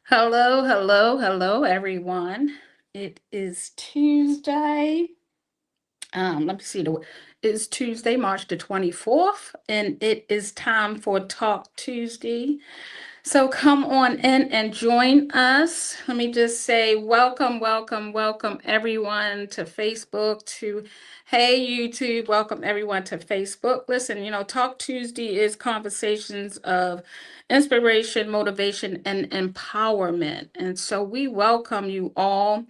Hello, hello, hello, everyone. It is Tuesday. Let me see. It's Tuesday, March the 24th, and it is time for Talk Tuesday. So come on in and join us. Let me just say welcome, welcome, welcome everyone to Facebook, to Hey YouTube. Welcome everyone to Facebook. Listen, Talk Tuesday is conversations of inspiration, motivation, and empowerment. And so we welcome you all.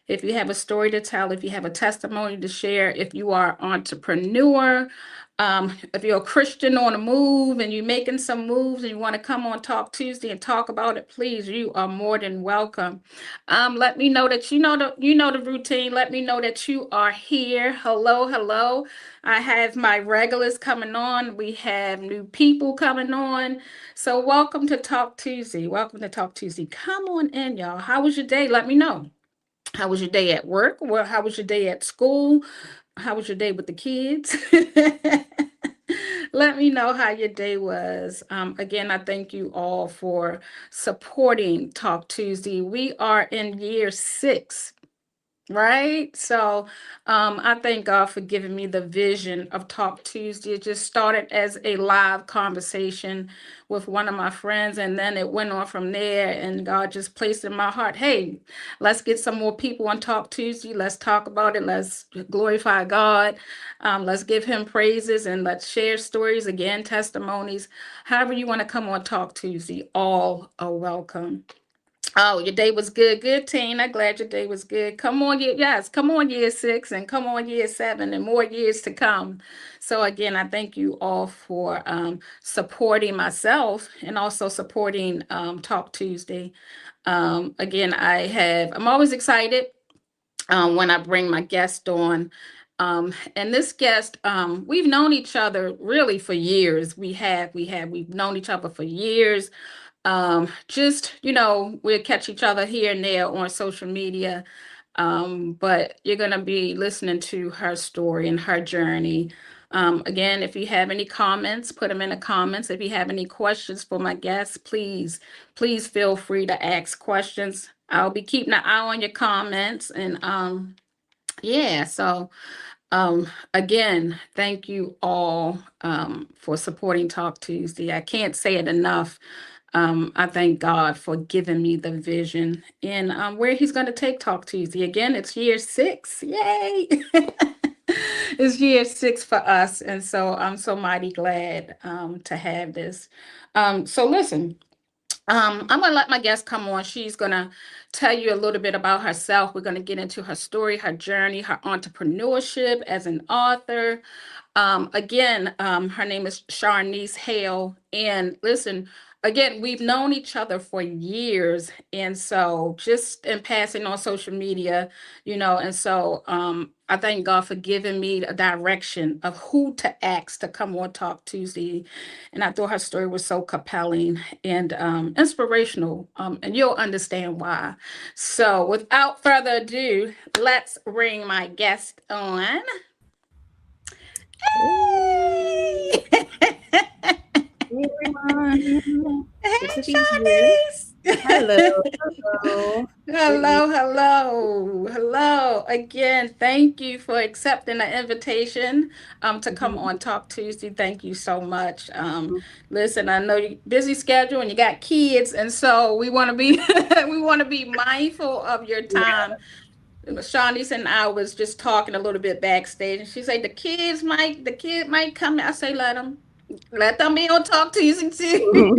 If you have a story to tell, if you have a testimony to share, if you are an entrepreneur, if you're a Christian on the move and you're making some moves and you want to come on Talk Tuesday and talk about it, please, you are more than welcome. Let me know that you know the routine. Let me know that you are here. Hello, hello. I have my regulars coming on. We have new people coming on. So welcome to Talk Tuesday. Welcome to Talk Tuesday. Come on in, y'all. How was your day? Let me know. How was your day at work? Well, how was your day at school? How was your day with the kids? Let me know how your day was. Again, I thank you all for supporting Talk Tuesday. We are in year 6. Right. So I thank God for giving me the vision of Talk Tuesday. It just started as a live conversation with one of my friends, and then it went on from there. And God just placed in my heart, hey, let's get some more people on Talk Tuesday. Let's talk about it. Let's glorify God. Let's give Him praises and let's share stories again, testimonies. However, you want to come on Talk Tuesday, all are welcome. Oh, your day was good. Good, Tina. Glad your day was good. Come on, yes, come on, year 6, and come on, year 7, and more years to come. So, again, I thank you all for supporting myself and also supporting Talk Tuesday. Again, I'm always excited when I bring my guest on. And this guest, we've known each other really for years. We've known each other for years. Just, we'll catch each other here and there on social media. But you're going to be listening to her story and her journey. Again, if you have any comments, put them in the comments. If you have any questions for my guests, please feel free to ask questions. I'll be keeping an eye on your comments. And yeah, so again, thank you all for supporting Talk Tuesday. I can't say it enough. I thank God for giving me the vision and where He's going to take Talk Tuesday. Again, it's year 6. Yay! It's year 6 for us. And so I'm so mighty glad to have this. So listen. I'm going to let my guest come on. She's going to tell you a little bit about herself. We're going to get into her story, her journey, her entrepreneurship as an author. Again, her name is Charnice Hale. And listen, again, we've known each other for years. And so just in passing on social media, and so I thank God for giving me a direction of who to ask to come on Talk Tuesday. And I thought her story was so compelling and inspirational. And you'll understand why. So without further ado, let's bring my guest on. Hey, Hey! everyone. Good Hey, to be here. Shanice! Hello, hello. Good evening. Hello, hello, hello. Again, thank you for accepting the invitation to come Mhm. on Talk Tuesday. Thank you so much. Listen, I know you busy schedule and you got kids, and so we want to be we want to be mindful of your Yeah. time. Shawnice and I was just talking a little bit backstage, and she said the kid might come. I say let them be on Talk Tuesday too.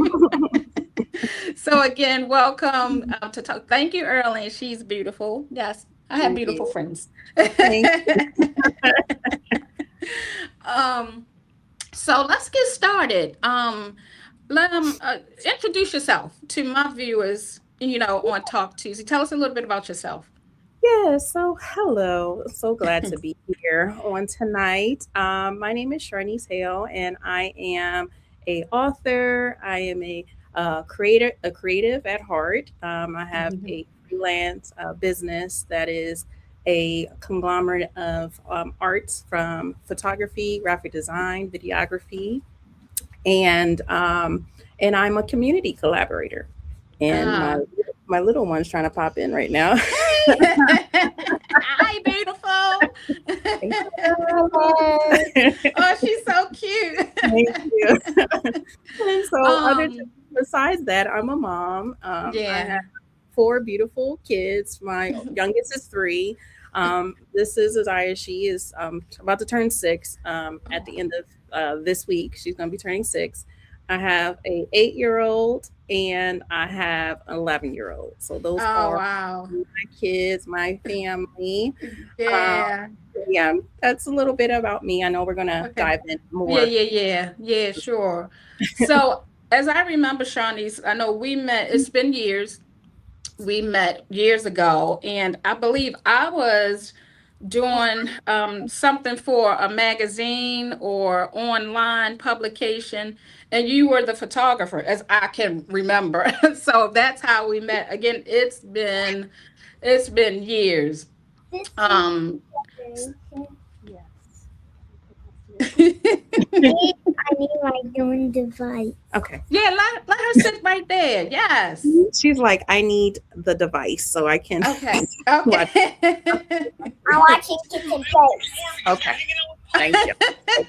So again, welcome to talk. Thank you, Early. She's beautiful. Yes, I have Thank beautiful you. friends. Thank um, so let's get started. Let introduce yourself to my viewers. you. On Talk Tuesday. Tell us a little bit about yourself. Yeah, so hello. So glad to be here on tonight. My name is Charnice Hale, and I am a author. I am a creative at heart. I have a freelance business that is a conglomerate of arts from photography, graphic design, videography, and I'm a community collaborator. And my Ah, My little one's trying to pop in right now. Hey, hi, beautiful. Thank Hello. Oh, she's so cute. you. And so, um, besides that, I'm a mom. I yeah. have four beautiful kids. My youngest is three. This is Azaya. She is about to turn six at the end of this week. She's going to be turning six. I have a 8-year-old and I have an 11-year-old. So those Oh, are wow. my kids, my family. Um, Yeah. yeah, that's a little bit about me. I know we're gonna Okay. dive in Yeah, more. yeah, yeah. Yeah, sure. So, as I remember, Shawnee's, I know we met, it's been years. We met years ago, and I believe I was doing something for a magazine or online publication, and you were the photographer, as I can remember. So that's how we met. Again, it's been years. This is Um, decoration. Yes. I need my own device. Okay. yeah, let her sit right there. Yes. She's like, I need the device so I can Okay. watch. Okay. I'm watching Kitchen Face. Okay. Thank you.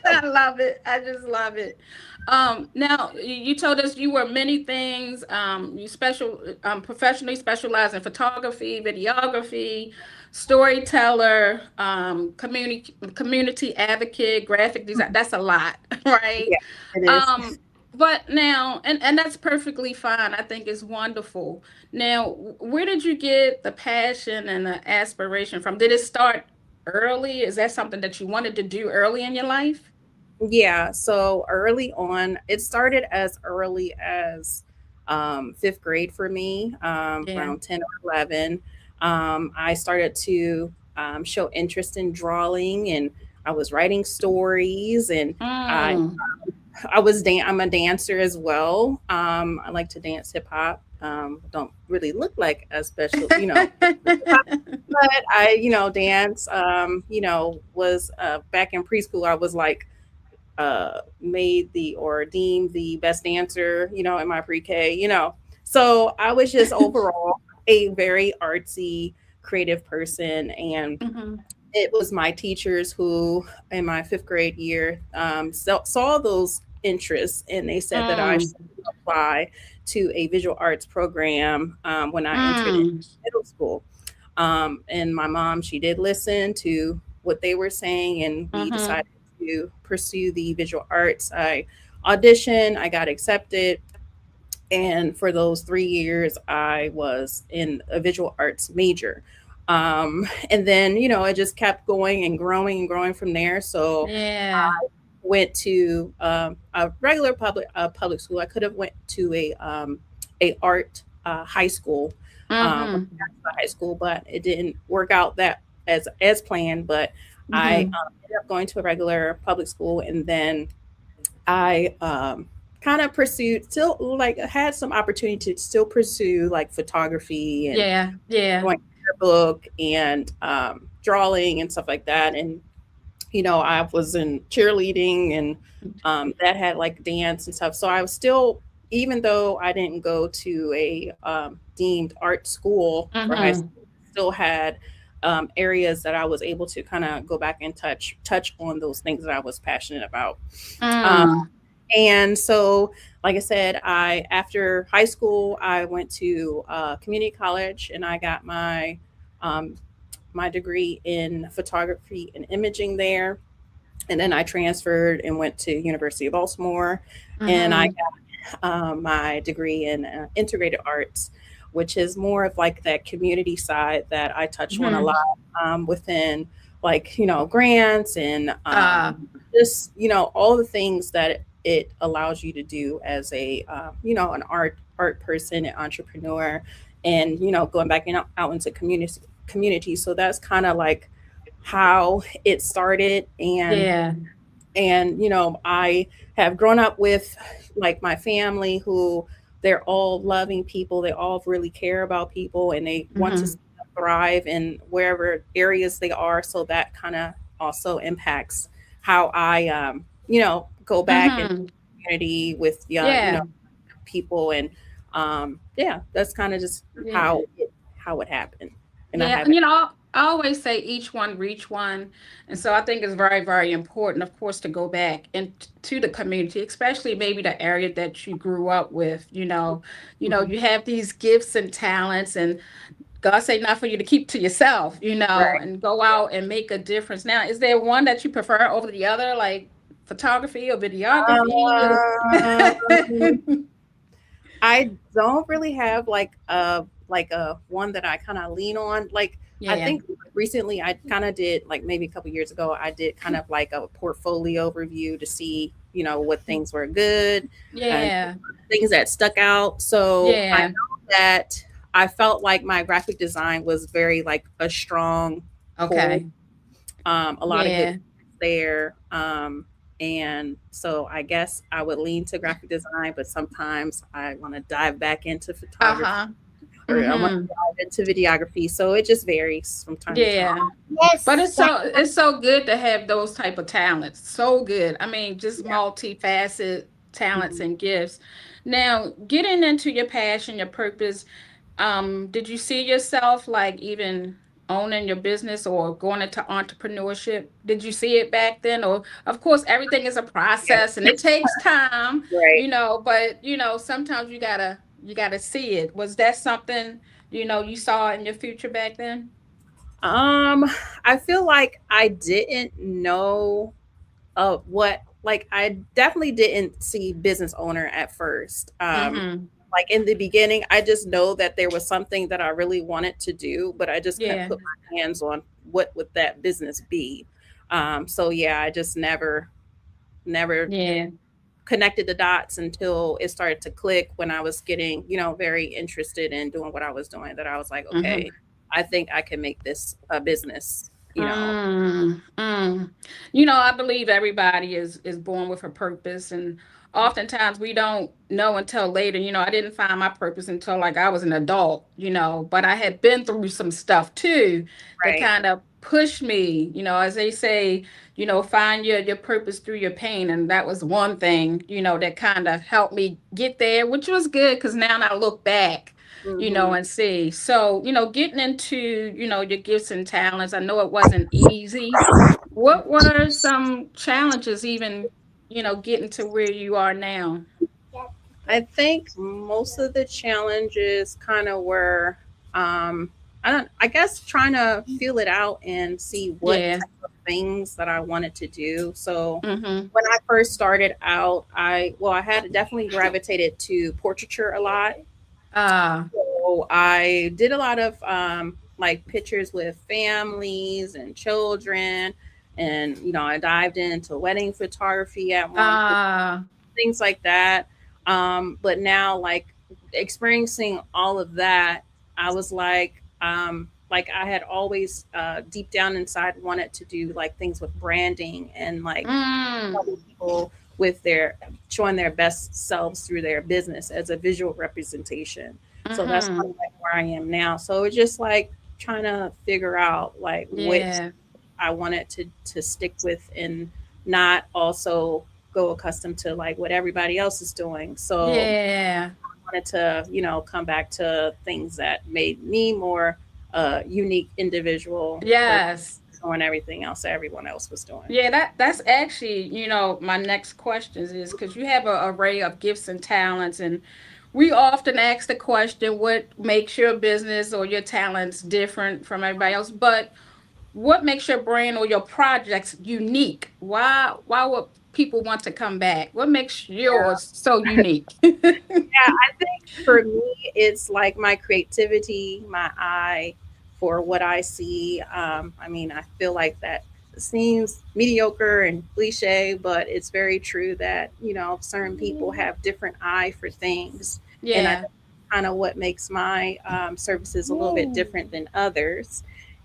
I love it. I just love it. Now you told us you were many things. You professionally specialize in photography, videography, storyteller, community advocate, graphic design. That's a lot, right? Yeah, it is. Um, but now, and that's perfectly fine. I think it's wonderful. Now, where did you get the passion and the aspiration from? Did it start early? Is that something that you wanted to do early in your life? Yeah. So early on, it started as early as fifth grade for me, Yeah. around 10 or 11. I started to show interest in drawing and I was writing stories and I Mm. I'm a dancer as well. I like to dance hip hop. Don't really look like a special, but I, dance. Was back in preschool. I was like made the or deemed the best dancer, in my pre-K. So I was just overall a very artsy, creative person, and Mhm. it was my teachers who, in my fifth grade year, saw those interests and they said that I should Mm. apply to a visual arts program when I entered in Mm. middle school. And my mom, she did listen to what they were saying, and we Mhm. decided to pursue the visual arts. I auditioned, I got accepted, and for those 3 years I was in a visual arts major. And then it just kept going and growing from there. So Yeah. went to a regular public school. I could have went to a art high school, when Mhm. I got to high school, but it didn't work out that as planned. But I Mhm. ended up going to a regular public school, and then I kind of pursued, still like had some opportunity to still pursue like photography and Yeah. Yeah. going book and drawing and stuff like that. And I was in cheerleading and that had like dance and stuff. So I was still, even though I didn't go to a deemed art school for high Mhm. school, still had areas that I was able to kind of go back and touch on those things that I was passionate about. Um, Mm. and so, like I said, I after high school, I went to community college and I got um, my degree in photography and imaging there. And then I transferred and went to University of Baltimore, and I Mhm. got my degree in integrated arts, which is more of like that community side that I touch on a lot Mhm. within like grants and Uh, just all the things that it allows you to do as a an art person, an entrepreneur, and going back out into community. So that's kind of like how it started. yeah. And I have grown up with like my family who they're all loving people, they all really care about people, and they want to see Mhm. them thrive in wherever areas they are. So that kind of also impacts how I go back and Mhm. community with young Yeah. people. And Yeah, that's kind of just Yeah. how it happened, and I Yeah, haven't. I always say each one reach one. And so I think it's very, very important, of course, to go back into the community, especially maybe the area that you grew up with. Mhm. You have these gifts and talents, and God say not for you to keep to yourself, Right. and go out and make a difference. Now, is there one that you prefer over the other, like photography or videography? Um, I don't really have like a one that I kind of lean on. Like I Yeah, think recently I kind of did like maybe a couple years ago I did kind of like a portfolio review to see what things were good and yeah, things that stuck out. So I yeah. know that I felt like my graphic design was very like a strong pull. Okay. A lot of good Yeah. there. And so I guess I would lean to graphic design, but sometimes I want to dive back into photography Uh-huh. or I want to Mm-hmm. dive into videography. So it just varies from time to time. Yeah. But Yes, it's so good to have those type of talents. So good. I mean, just multifaceted talents Mhm. and gifts. Now, getting into your passion, your purpose, did you see yourself like even owning your business or going into entrepreneurship? Did you see it back then? Or of course, everything is a process and Yeah, it takes time, right. but sometimes you gotta see it. Was that something, you saw in your future back then? Um, I feel like I didn't know what like I definitely didn't see business owner at first. Mm-hmm. Like in the beginning, I just know that there was something that I really wanted to do, but I just couldn't Yeah. put my hands on what would that business be. So yeah, I just never Yeah. connected the dots until it started to click when I was getting, very interested in doing what I was doing. That I was like, Mm-hmm. okay, I think I can make this a business. Mm, mm. I believe everybody is born with a purpose, and oftentimes we don't know until later. I didn't find my purpose until like I was an adult, but I had been through some stuff too that Right. kind of pushed me, as they say, find your purpose through your pain. And that was one thing, that kind of helped me get there, which was good because now I look back Hmm. and see. So, getting into, your gifts and talents, I know it wasn't easy. What were some challenges even, getting to where you are now? I think most of the challenges kind of were, I guess trying to feel it out and see what Yeah. type of things that I wanted to do. So Mm-hmm. when I first started out, I had definitely gravitated to portraiture a lot. Ah, So I did a lot of like pictures with families and children, and I dived into wedding photography at one point, ah, things like that. But now, like experiencing all of that, I was like I had always deep down inside wanted to do like things with branding and like mm, helping people with their showing their best selves through their business as a visual representation. So that's mm-hmm. kind of like where I am now. So it's just like trying to figure out like which Yeah. I wanted to stick with and not also go accustomed to like what everybody else is doing. So Yeah. I wanted to, come back to things that made me more unique individual versus Yes. doing everything else that everyone else was doing. Yeah, that's actually, my next questions is because you have an array of gifts and talents, and we often ask the question, what makes your business or your talents different from everybody else? But what makes your brand or your projects unique? Why would people want to come back? What makes yours so unique? Yeah, I think for me, it's like my creativity, my eye for what I see. I mean, I feel like that seems mediocre and cliche, but it's very true that, certain people have different eye for things. And I Yeah, think kind of what makes my services a little bit different than others.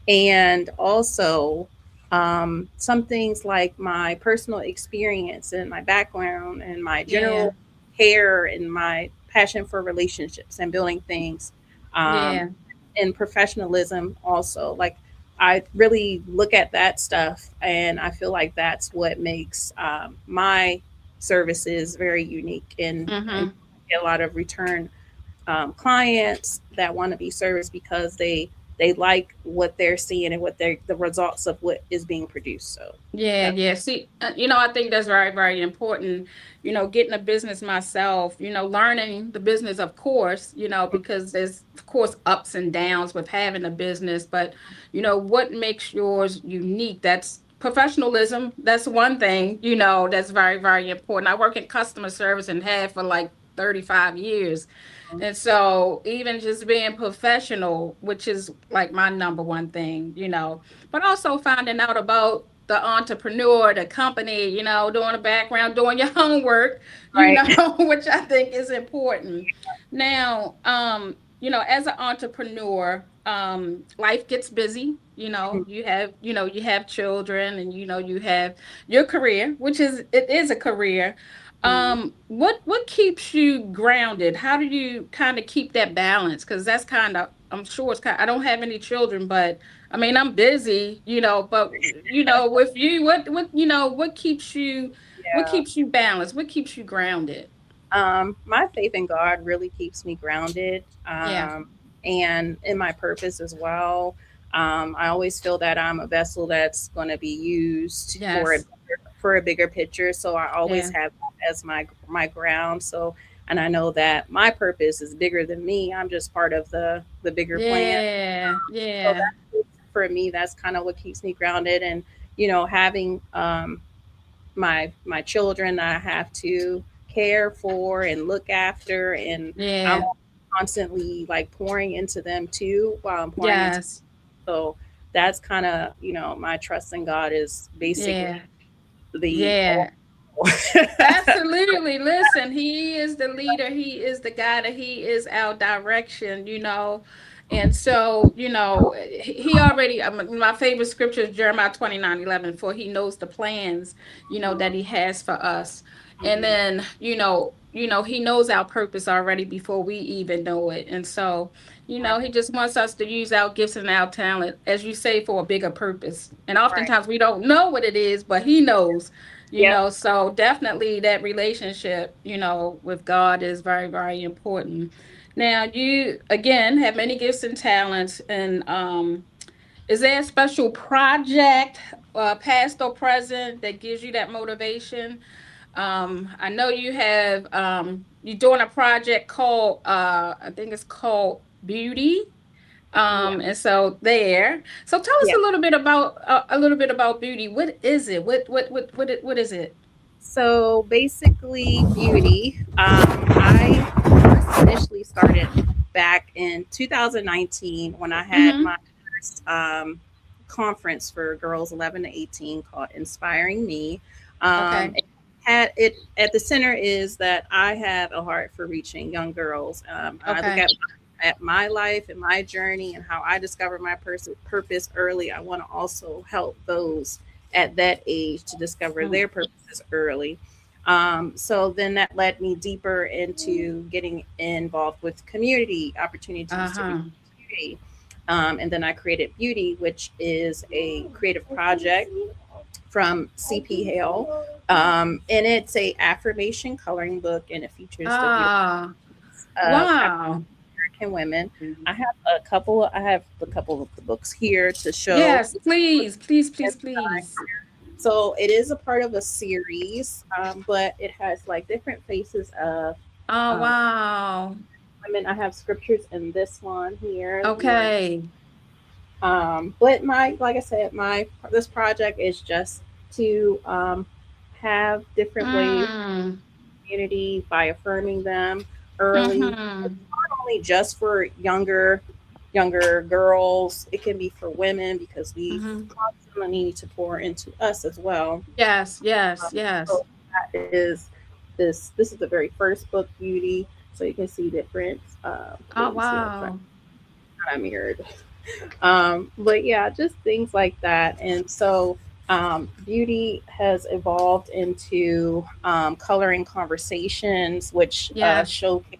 And also, some things like my personal experience and my background and my yeah, general care and my passion for relationships and building things, um, yeah, and professionalism also. Like I really look at that stuff, and I feel like that's what makes my services very unique and mm-hmm. get a lot of return clients that want to be serviced because they like what they're seeing and what they're the results of what is being produced. So Yeah, that's yeah. See, I think that's very, very important. Getting a business myself, learning the business, of course, because there's, of course, ups and downs with having a business, but, what makes yours unique? That's professionalism. That's one thing, that's very, very important. I work in customer service and have for like 35 years. And so even just being professional, which is like my number one thing, but also finding out about the entrepreneur, the company, doing the background, doing your homework, right. which I think is important. Now, as an entrepreneur, life gets busy. You have children, and you have your career, which it is a career. What keeps you grounded? How do you kind of keep that balance? Because that's kind of, I'm sure it's kind. I don't have any children, but I mean, I'm busy, but with you, what Yeah. keeps you balanced? What keeps you grounded? My faith in God really keeps me grounded, Yeah. and in my purpose as well. I always feel that I'm a vessel that's going to be used Yes. for a bigger picture. So I always Yeah. have that as my ground. So, and I know that my purpose is bigger than me. I'm just part of the bigger plan. Yeah. So Yeah. that for me, that's kind of what keeps me grounded. And having my children that I have to care for and look after, and I'm Yeah. constantly like pouring into them too while I'm pouring into. Yes. So that's kind of my trust in God is basically Yeah. the Yeah. Absolutely. Listen, he is the leader. He is the guide. He is our direction. And so, he already, my favorite scripture is Jeremiah 29:11, for he knows the plans, that he has for us. And Mhm. then, he knows our purpose already before we even know it. And so, he just wants us to use our gifts and our talent, as you say, for a bigger purpose. And Right. oftentimes we don't know what it is, but he knows. Yep. So definitely that relationship, with God is very, very important. Now, you again have many gifts and talents, and is there a special project, past or present, that gives you that motivation? I know you're doing a project called, I think it's called Beauty. Yeah. And so there. So tell us Yeah. a little bit about Beauty. What is it? What is it? So basically, beauty. I first initially started back in 2019 when I had Mm-hmm. my first conference for girls 11 to 18 called Inspiring Me. Okay. It had it at the center is that I have a heart for reaching young girls. I look Okay. at my life and my journey and how I discovered my purpose early. I want to also help those at that age to discover Mm. their purposes early. So then that led me deeper into getting involved with community opportunities to reach Uh-huh. community. And then I created Beauty, which is a creative project from CP Hale. And it's a affirmation coloring book, and it features the beautiful Ah, of wow. African women. I have a couple of the books here to show. Yes, please, please, please, please. So it is a part of a series, but it has like different faces of Oh, um, wow. women. I have scriptures in this one here. Okay. But my, like I said, my this project is just to have different ways Mm. community by affirming them early. Mm-hmm. Not only just for younger girls, it can be for women because we Mm-hmm. constantly need to pour into us as well. Yes, yes, yes. So that is this is the very first book, Beauty. So you can see different Oh, things here. Sorry, wow. I mirrored. But yeah, just things like that. And so beauty has evolved into coloring conversations, which Yes. showcase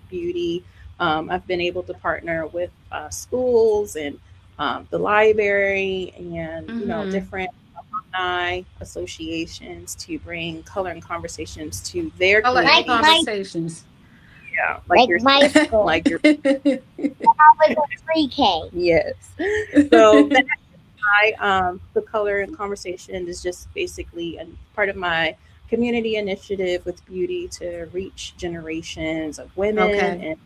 beauty. I've been able to partner with schools and the library and Mm-hmm. different alumni associations to bring coloring conversations to their Color and Like communities. my conversations. Yeah, like my school. like your I was a pre-K. yes. So that the color and conversation is just basically a part of my community initiative with beauty to reach generations of women Okay. and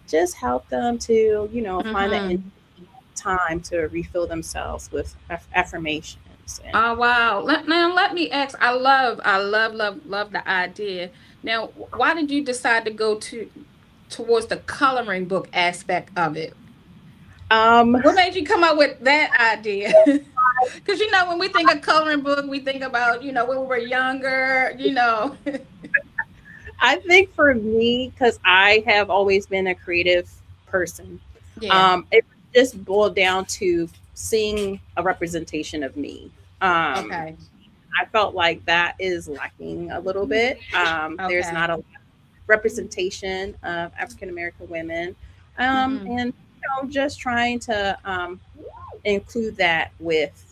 just help them to find that Mm-hmm. time to refill themselves with affirmations and Oh wow. Now let me ask. I love the idea. Now, why did you decide to go towards the coloring book aspect of it? um What made you come up with that idea? Because when we think of coloring book, we think about when we were younger. I think for me, because I have always been a creative person, Yeah. it just boiled down to seeing a representation of me. Um, Okay. I felt like that is lacking a little bit. There's Okay. not a representation of African American women, Mm-hmm. and just trying to include that with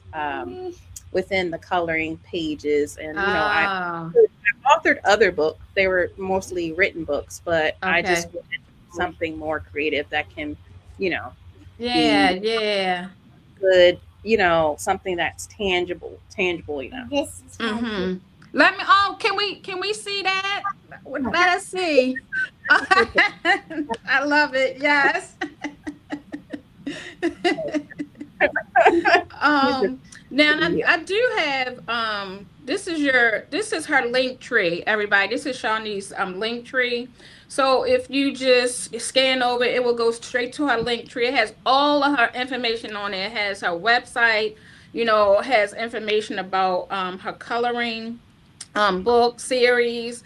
within the coloring pages. And I Ah. authored other books. They were mostly written books, but I just Okay. wanted something more creative that can, you know, Yeah. be Yeah. good. Something that's tangible. This is my book. Mm-hmm. Let me. Oh, can we see that? Let us see. I love it. Yes. um Now Yeah. I do have this is her link tree, everybody. This is Shawnee's link tree. So if you just scan over, it will go straight to her link tree. It has all of her information on it. It has her website, has information about her coloring book series.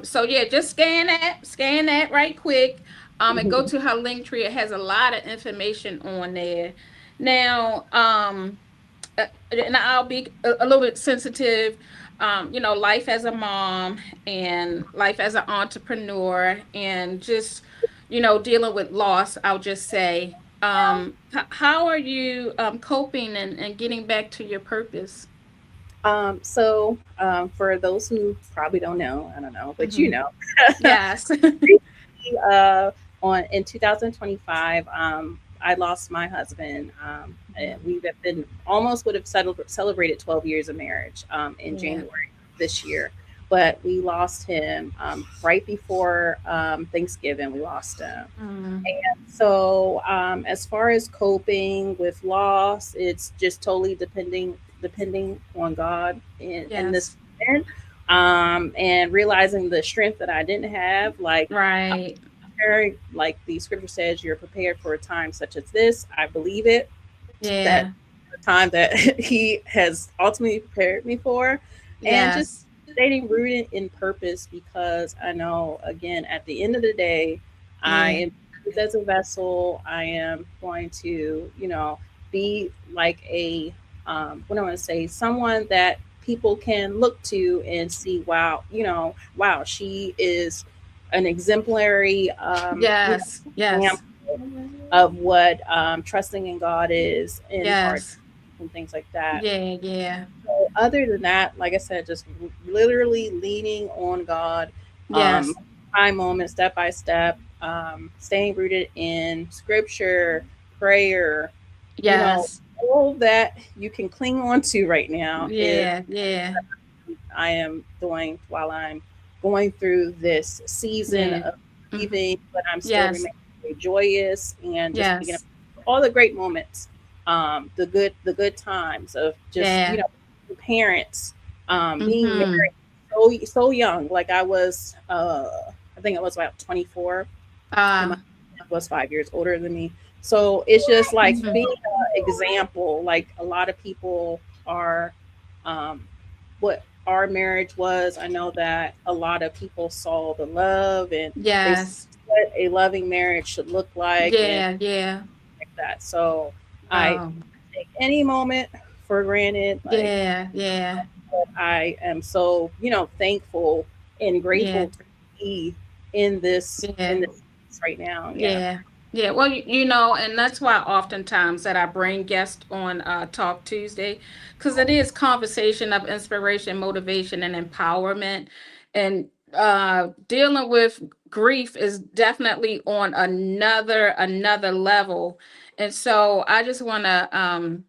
So yeah, just scan that right quick, and go to her link tree. It has a lot of information on there. Now, and I'll be a little bit sensitive. Life as a mom and life as an entrepreneur, and just dealing with loss. I'll just say, how are you coping and getting back to your purpose? For those who probably don't know, I don't know, but Hmm. Yes. uh, on in 2025, I lost my husband. And we have been almost would have celebrated 12 years of marriage in Yeah. January this year, but we lost him right before Thanksgiving. We lost him. Mm. So as far as coping with loss, it's just totally depending on God in this Yes. moment, and realizing the strength that I didn't have, like Right. preparing, like the scripture says, you're prepared for a time such as this. I believe it. That Yeah. the time that He has ultimately prepared me for, and just Yes. staying rooted in purpose, because I know, again, at the end of the day, I Yeah. am used as a vessel. I am going to, be like a what I want to say, someone that people can look to and see, wow, wow, she is an exemplary, Yes. Yes. example of what trusting in God is in hard Yes. and things like that. Yeah. Yeah. Other than that, like I said, just literally leaning on God, um, Yes. by moment, step by step, staying rooted in scripture, prayer, you know, Yes. all that you can cling on to right now is Yeah. Yeah. I am doing while I'm going through this season Yeah. of Hmm. grieving, but I'm still Yes. remaining very joyous and just picking up Yes. all the great moments, the good times of just Yeah. the parents, being Hmm. married so young. Like I think I was about 24, and my Ah. husband was 5 years older than me. So it's just like being Hmm. an example. Like a lot of people are, um, what our marriage was. I know that a lot of people saw the love and they saw Yes. what a loving marriage should look like and Yeah. Yeah. like that. So I Oh. take any moment for granted. Like Yeah. Yeah. I am so thankful and Yeah. grateful to be in this Yeah. in this space right now. Yeah. Yeah. Yeah. Well, and that's why oftentimes that I bring guests on Talk Tuesday, because it is conversation of inspiration, motivation, and empowerment, and dealing with grief is definitely on another level. And so I just want to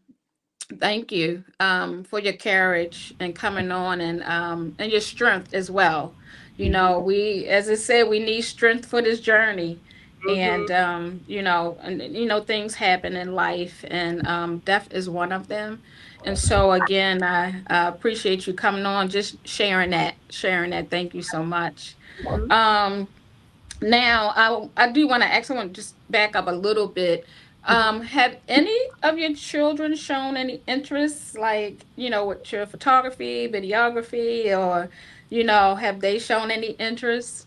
thank you for your courage and coming on, and your strength as well. You know, we, as I said, we need strength for this journey. Mm-hmm. And things happen in life, and death is one of them. And so again, I appreciate you coming on, just sharing that. Thank you so much. Mm-hmm. Um, Now, I do want to ask, I want to just back up a little bit. Have any of your children shown any interest, like, with your photography, videography, or, have they shown any interest?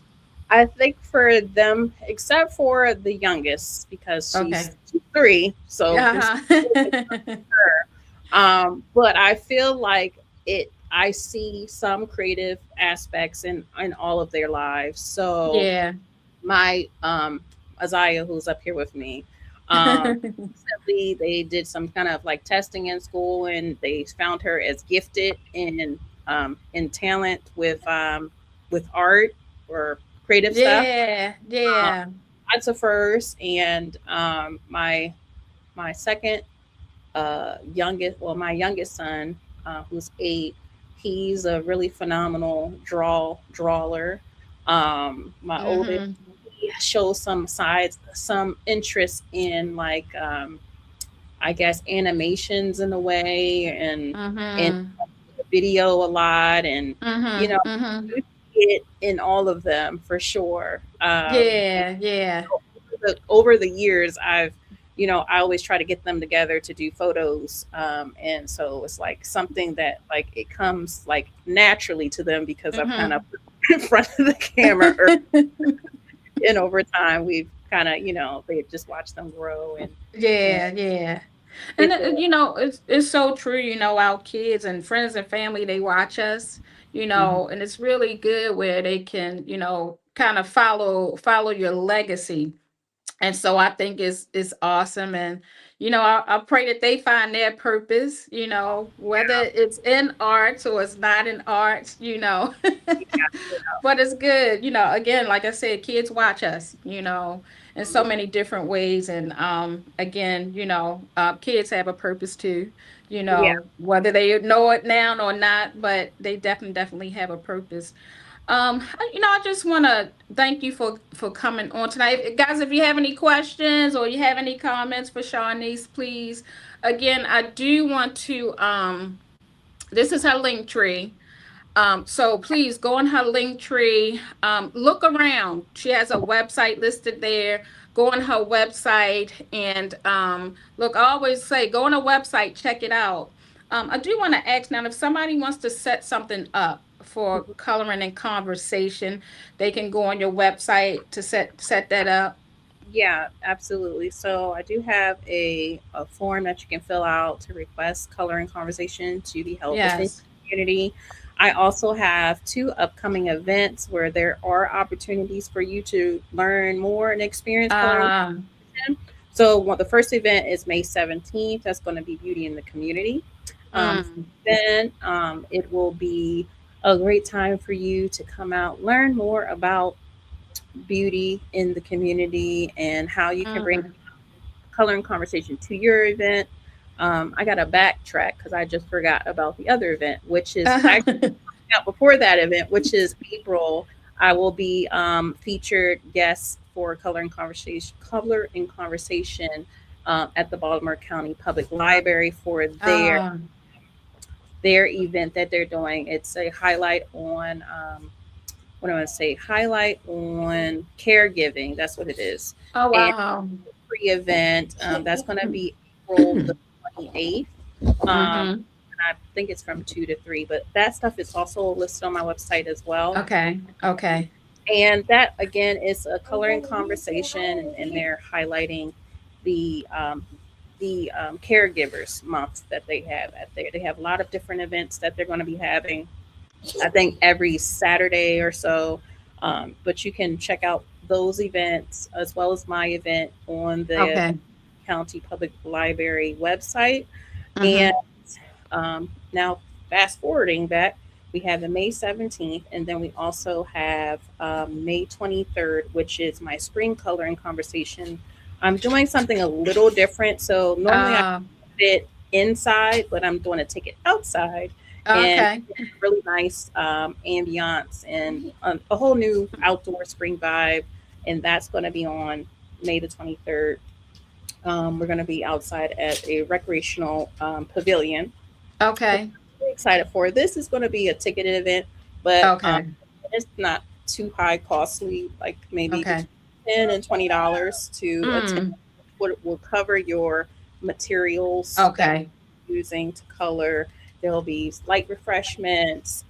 I think for them, except for the youngest, because Okay. she's 3, so there's Uh-huh. her. But I feel like it. I see some creative aspects in all of their lives. So Yeah. my Isaiah, who's up here with me, um, recently they did some kind of like testing in school, and they found her as gifted in talent with art or creative stuff. Yeah. Um, Yeah. that's a first, and my second my youngest son, who's 8, he's a really phenomenal drawer. My oldest, Mm-hmm. he shows some interest in like I guess animations in a way, and Mm-hmm. video a lot, and you Mm-hmm. know Mm-hmm. you see it in all of them for sure. And Yeah. Yeah. over the years, I always try to get them together to do photos, and so it's like something that like it comes like naturally to them because I've kind Mm-hmm. of put in front of the camera, and over time we've kind of they just watch them grow, and Yeah, yeah. And get the it's so true, our kids and friends and family, they watch us, mhm. and it's really good where they can, kind of follow your legacy. And so I think it's awesome. And I pray that they find their purpose, whether it's in arts or it's not in arts, but it's good, again, like I said, kids watch us, in so many different ways. And again, kids have a purpose too, Yeah. whether they know it now or not, but they definitely have a purpose. I just want to thank you for coming on tonight, guys. If you have any questions or you have any comments for Charnice, please. Again, I do want to. This is her link tree. So please go on her link tree. Look around. She has a website listed there. Go on her website, and look. I always say, go on her website, check it out. I do want to ask now, if somebody wants to set something up for coloring and conversation, they can go on your website to set that up. Yeah, absolutely. So I do have a form that you can fill out to request color and conversation to be held within Yes. the community. I also have 2 upcoming events where there are opportunities for you to learn more and experience color and Um. conversation. So the first event is May 17th. That's going to be Beauty in the Community. Mm, Then it will be a great time for you to come out, learn more about beauty in the community and how you can bring mm. color and conversation to your event. I got to backtrack because I just forgot about the other event, which is actually out before that event, which is April. I will be featured guest for color and conversation at the Baltimore County Public Library for Um. their event that they're doing. It's a highlight on what do I want to say? Highlight on caregiving. That's what it is. Oh And wow. free event that's going to be April the 28th. Mm-hmm. I think it's from 2 to 3, but that stuff is also listed on my website as well. Okay. Okay. And that again is a coloring conversation, and they're highlighting the caregivers month that they have at there. They have a lot of different events that they're going to be having. I think every Saturday or so. But you can check out those events as well as my event on the Okay. County Public Library website. And Mm-hmm. now, fast forwarding back, We have the May 17th, and then we also have May 23rd, which is my spring coloring conversation. I'm doing something a little different. So normally I Uh, fit inside, but I'm going to take it outside and okay. really nice ambiance and a whole new outdoor spring vibe. And that's going to be on May the 23rd. We're going to be outside at a recreational pavilion. Okay. Really excited for it. This is going to be a ticketed event, but Okay. it's not too high costly, like maybe Okay. between $10 and $20 to attend. Mm, What will cover your materials that okay. you're using to color. There'll be light refreshments.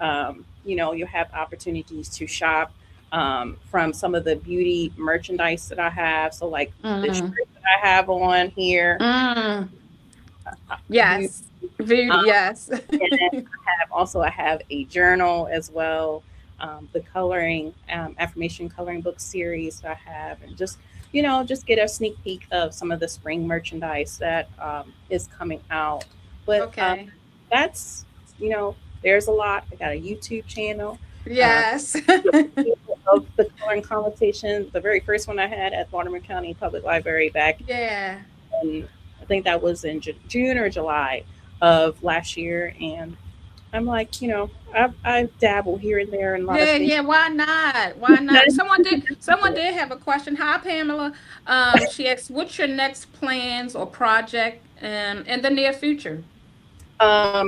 You'll have opportunities to shop from some of the beauty merchandise that I have. So, like the shirt Mm, that I have on here, mm, beauty. yes. Beauty, yes. And I have a journal as well, the coloring affirmation coloring book series that I have, and just get a sneak peek of some of the spring merchandise that is coming out. But Okay. that's there's a lot. I got a YouTube channel. Uh, Yes. of the coloring competition, the very first one I had at Baltimore County Public Library back Yeah. in, I think that was in June or July of last year, and I'm like, I dabble here and there in a lot of Yeah, things. yeah, why not? Why not? Someone did have a question. Hi, Pamela. She asked, what's your next plans or project in the near future?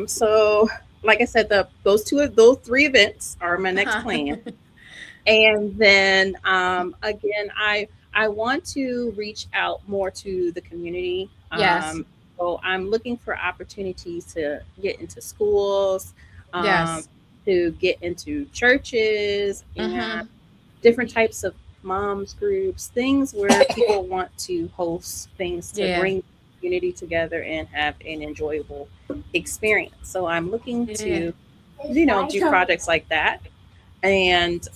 So like I said, those three events are my next plan. And then again, I want to reach out more to the community. Yes. So I'm looking for opportunities to get into schools, um, Yes. to get into churches and Mm-hmm. different types of moms groups, things where people want to host things to Yeah. bring the community together and have an enjoyable experience. So I'm looking Yeah. to, do projects like that, and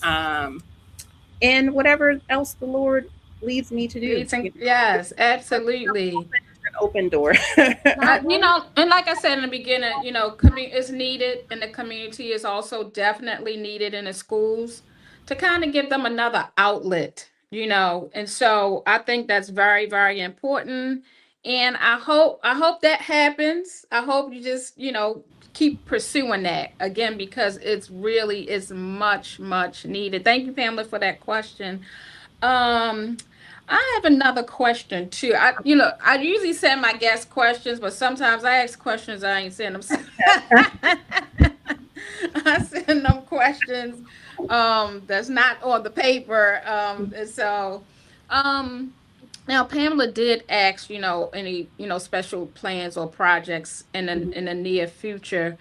whatever else the Lord leads me to do. Yes, absolutely. An open door. And like I said in the beginning, community is needed, and the community is also definitely needed in the schools to kind of give them another outlet. And so I think that's very, very important. And I hope that happens. I hope you just, keep pursuing that again because it's really is much, much needed. Thank you, Pamela, for that question. Um, I have another question too. I usually send my guest questions, but sometimes I ask questions I ain't send them. I send them questions that's not on the paper. And so um now Pamela did ask, any, special plans or projects in the near future.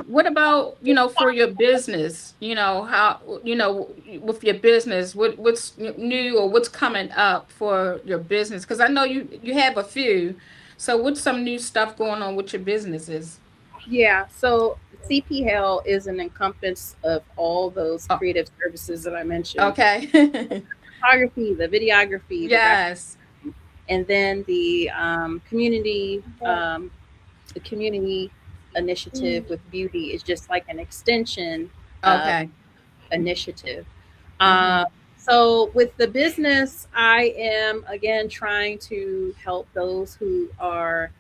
What about, for your business? How, with your business, what's new or what's coming up for your business? Because I know you have a few. So what's some new stuff going on with your businesses? Yeah. So CP Hale is an encompass of all those Oh, creative services that I mentioned: okay. photography, the videography, the graphic, Yes. and then the community initiative with beauty is just like an extension of Okay. initiative. Mm-hmm. Uh, so with the business, I am again trying to help those who are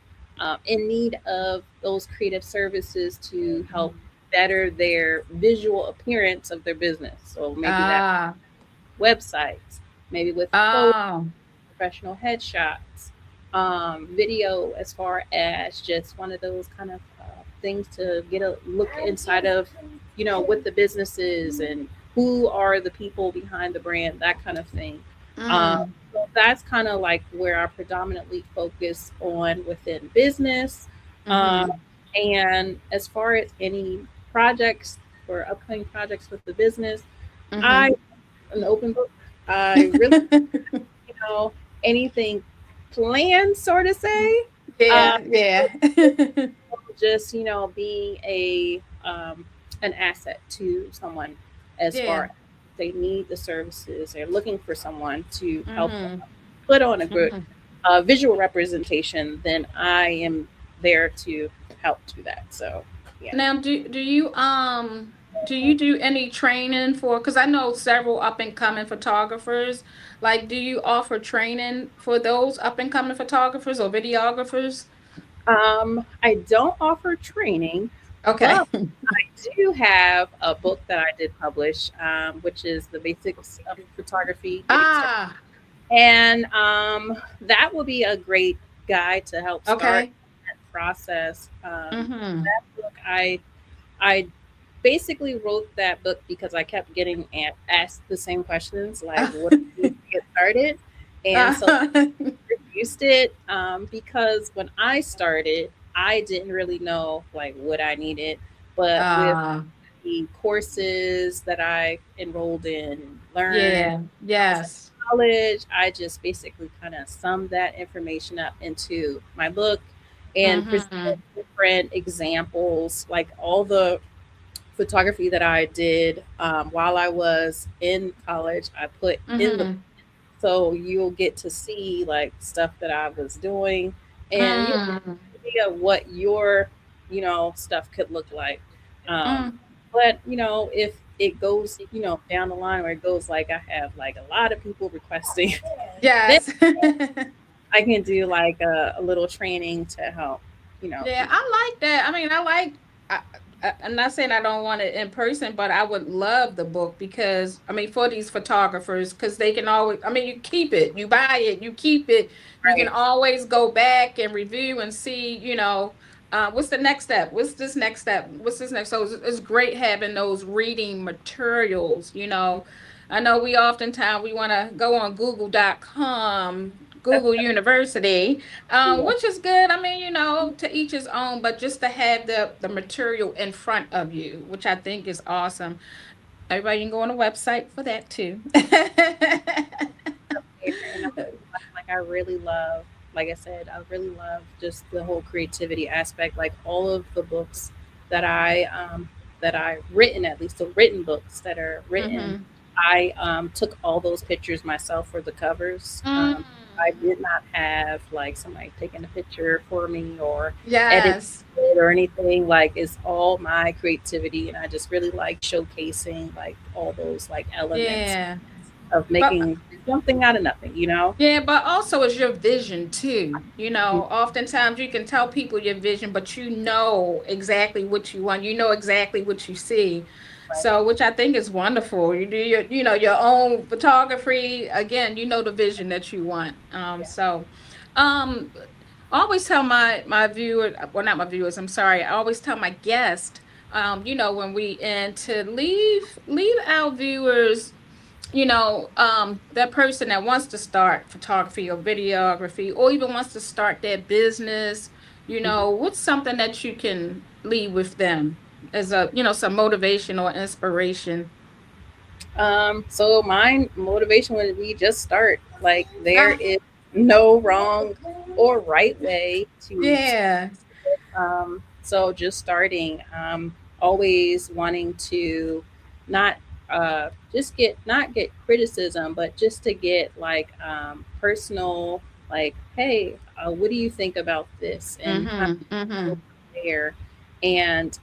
in need of those creative services to help better their visual appearance of their business. So maybe that Ah. websites, maybe with photos, Oh. professional headshots, video, as far as just one of those kind of things to get a look inside of, what the business is and who are the people behind the brand, that kind of thing. Um, Mm. so that's kind of like where I predominantly focus on within business. Um, Mm-hmm. and as far as any projects or upcoming projects with the business, I Mm-hmm. an open book. I really, anything planned, sort of say. Uh, Yeah, yeah. just being a an asset to someone, as far Yeah. as they need the services, they're looking for someone to help them Mm-hmm. put on a good Mm-hmm. visual representation, then I am there to help do that. So Yeah. Now, do you do any training for, because I know several up and coming photographers. Like, do you offer training for those up and coming photographers or videographers? I don't offer training, Okay. but I do have a book that I did publish, which is the basics of photography. Getting started, Ah, and that will be a great guide to help start okay. that process. Mm-hmm. That book, I basically wrote that book because I kept getting asked the same questions, like what do I need to get started, and so used it because when I started, I didn't really know like what I needed, but with Ah, the courses that I enrolled in and learned yeah, when I was in yes. college, I just basically kind of summed that information up into my book and presented Mm-hmm. different examples, like all the photography that I did while I was in college. I put in the Mm-hmm. so you'll get to see like stuff that I was doing and Mm, idea what your stuff could look like. Um, mm, but if it goes down the line where it goes like I have like a lot of people requesting, then yes. I can do like a little training to help Yeah, people. I like that. I mean, I, I'm not saying I don't want it in person, but I would love the book because, I mean, for these photographers, because they can always, I mean, you keep it, you buy it, you keep it, you can Right. always go back and review and see, what's the next step? What's this next step? What's this next? So it's great having those reading materials. I know we oftentimes we want to go on google.com, Google University, Yeah. which is good. I mean, to each his own, but just to have the material in front of you, which I think is awesome. Everybody can go on the website for that too. And I'm like I really love, like I said, I really love just the whole creativity aspect. Like all of the books that I written, at least the written books that are written, Hmm. I took all those pictures myself for the covers. I Mm. did not have like somebody taking a picture for me or edit Yes. it or anything. Like it's all my creativity, and I just really like showcasing like all those like elements Yeah. of But making something out of nothing. yeah, but also it's your vision too. Mhm. Oftentimes you can tell people your vision, but you know exactly what you want. You know exactly what you see. Right. So, which I think is wonderful. You do your own photography. Again, you know the vision that you want. Yeah. Um, I always tell my viewers, well, not my viewers, I'm sorry. I always tell my guests, when we end to leave our viewers, that person that wants to start photography or videography or even wants to start their business, Mhm. what's something that you can leave with them as some motivation or inspiration? So my motivation would be just start. Like there Ah, is no wrong or right way to yeah. so just starting, always wanting to not just get not get criticism, but just to get like personal, like, hey, what do you think about this, and how Mm-hmm. go Mm-hmm. from there, and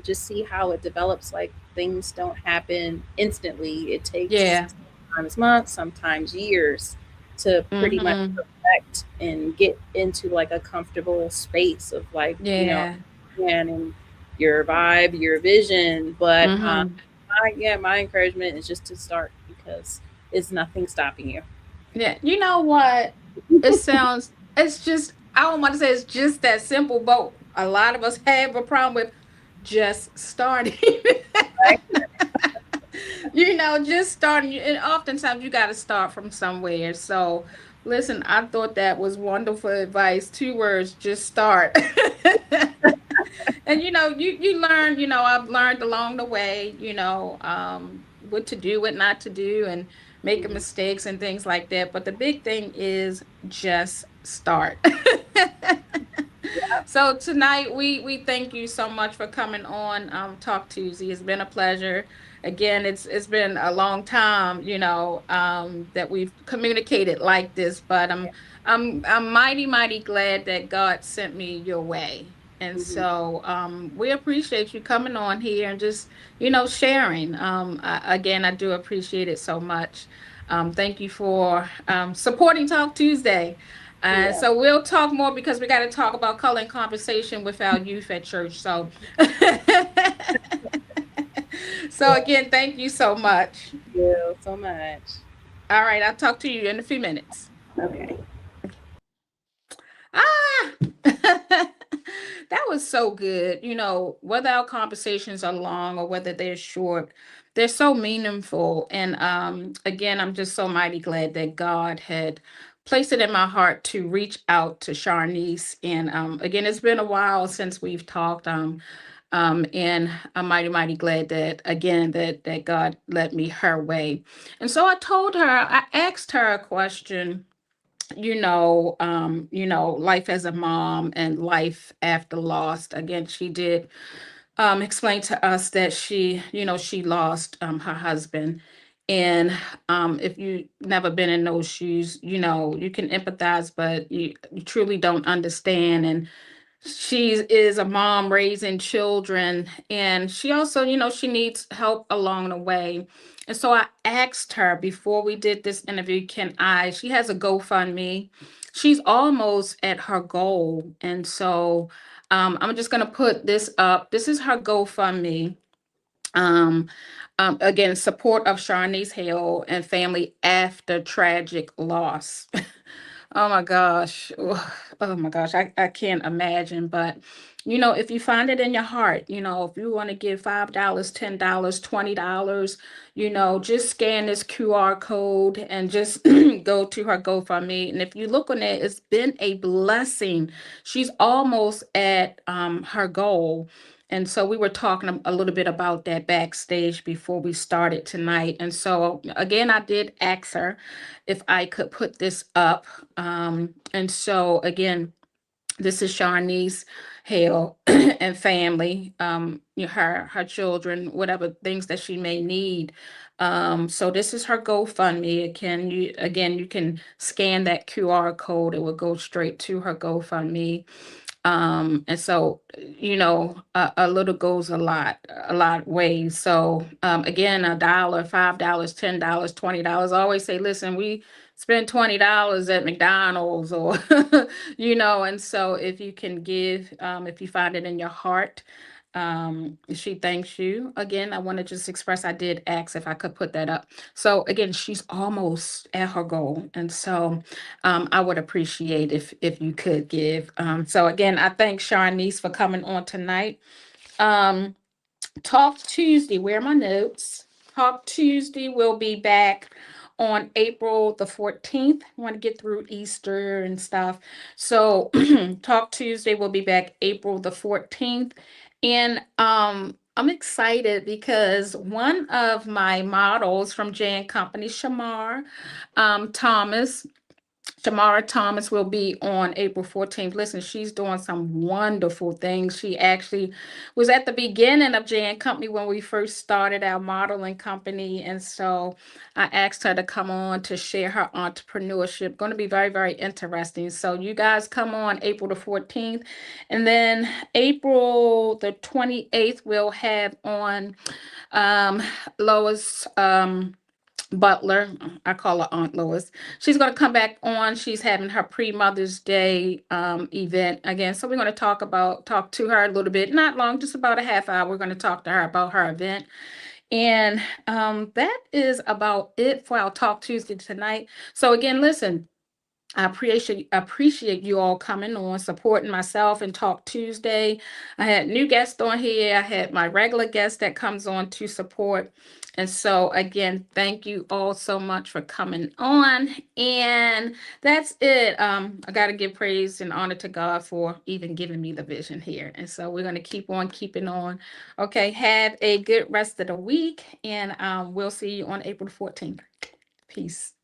just see how it develops. Like things don't happen instantly; it takes Yeah. sometimes months, sometimes years to pretty much Mm-hmm. perfect and get into like a comfortable space of like Yeah. and your vibe, your vision. But Mm-hmm. my encouragement is just to start because it's nothing stopping you. Yeah. You know what? It's just, I don't want to say it's just that simple, but a lot of us have a problem with just starting. Right? Just starting. And oftentimes you got to start from somewhere. So, listen, I thought that was wonderful advice. Two words, just start. And you learn, I've learned along the way, what to do, what not to do, and making Mhm. mistakes and things like that. But the big thing is just start. So tonight we thank you so much for coming on Talk Tuesday. It's been a pleasure. Again, it's been a long time, that we've communicated like this, but I'm mighty glad that God sent me your way. And Mhm. so we appreciate you coming on here and just, sharing. Again, I do appreciate it so much. Thank you for supporting Talk Tuesday. Yeah. So we'll talk more because we got to talk about color and conversation with our youth at church. So, so Yeah. again, thank you so much. Thank you so much. All right, I'll talk to you in a few minutes. Okay. Ah, that was so good. Whether our conversations are long or whether they're short, they're so meaningful. And again, I'm just so mighty glad that God had placed it in my heart to reach out to Charnice. And again, it's been a while since we've talked. And I'm mighty, mighty glad that again that God led me her way. And so I told her, I asked her a question, life as a mom and life after loss. Again, she did explain to us that she lost her husband. And if you never been in those shoes, you can empathize, but you truly don't understand. And she is a mom raising children, and she also, she needs help along the way. And so I asked her before we did this interview, she has a GoFundMe. She's almost at her goal. And so I'm just going to put this up. This is her GoFundMe. Um, again, support of Charnice Hale and family after tragic loss. Oh my gosh. Oh my gosh. I can't imagine. But, if you find it in your heart, if you want to give $5, $10, $20, just scan this QR code and just go to her GoFundMe. And if you look on it, it's been a blessing. She's almost at her goal. And so we were talking a little bit about that backstage before we started tonight. And so again, I did ask her if I could put this up. And so again, this is Charnice Hale and family, her children, whatever things that she may need. So this is her GoFundMe. You can scan that QR code. It will go straight to her GoFundMe. And so, a little goes a lot ways. So, again, $1, $5, $10, $20. I always say, listen, we spend $20 at McDonald's or, and so if you can give, if you find it in your heart, she thanks you. Again, I want to just express, I did ask if I could put that up. So again, she's almost at her goal. And so I would appreciate if you could give. So again, I thank Charnice for coming on tonight. Um, Talk Tuesday, where are my notes? Talk Tuesday will be back on April the 14th. I want to get through Easter and stuff. So Talk Tuesday will be back April the 14th. And I'm excited because one of my models from J and Company, Thomas, Shamara Thomas will be on April 14th. Listen, she's doing some wonderful things. She actually was at the beginning of J and Company when we first started our modeling company. And so I asked her to come on to share her entrepreneurship. Going to be very, very interesting. So you guys come on April the 14th. And then April the 28th, we'll have on Lois. Butler. I call her Aunt Lois. She's going to come back on. She's having her pre-Mother's Day event again. So we're going to talk to her a little bit, not long, just about a half hour. We're going to talk to her about her event. And that is about it for our Talk Tuesday tonight. So again, listen, I appreciate you all coming on, supporting myself and Talk Tuesday. I had new guests on here. I had my regular guest that comes on to support. And so again, thank you all so much for coming on. And that's it. I got to give praise and honor to God for even giving me the vision here. And so we're going to keep on keeping on. Okay, have a good rest of the week, and we'll see you on April 14th. Peace.